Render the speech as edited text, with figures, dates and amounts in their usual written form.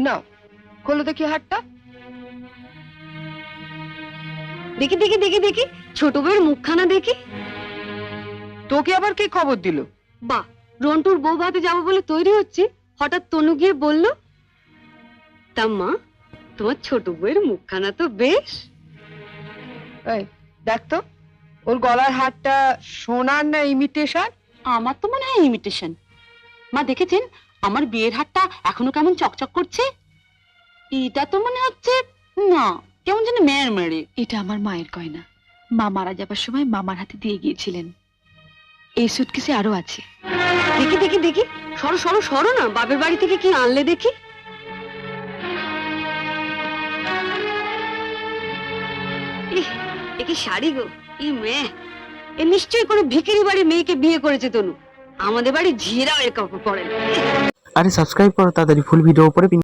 নাও খোলো দেখি হাটটা। দেখি দেখি দেখি দেখি ছোট বউয়ের মুখখানা দেখি। তোকে আবার কে খবর দিল? বাহ, রন্টুর বউ ভাতে যাবো বলে তৈরি হচ্ছে, হঠাৎ তনু গিয়ে বলল। তা মা, তোমার ছোট বউয়ের মুখখানা তো বেশ। এই দেখ তো, ওর গলার হারটা সোনার না ইমিটেশন? আমার তো মনে হয় ইমিটেশন। মা দেখেছেন আমার বিয়ের হারটা এখনো কেমন চকচক করছে? এটা তো মনে হচ্ছে না, কেমন যেন মেয়ের মেরে। এটা আমার মায়ের গয়না, মা মারা যাবার সময় মামার হাতে দিয়ে গিয়েছিলেন। এই সুটকেসে আরো আছে। দেখি দেখি দেখি, সরো সরো সরো না, বাপের বাড়ি থেকে কি আনলে দেখি। ইহ, এ কি শাড়ি গো, ই মেয়ে, এ নিশ্চয়ই কোনো ভিখারি বাড়ির মেয়েকে বিয়ে করেছে তনু। আমাদের বাড়ি ঝিরাও এ কাপড় পরে না। আরে সাবস্ক্রাইব করো তাড়াতাড়ি, ফুল ভিডিও উপরে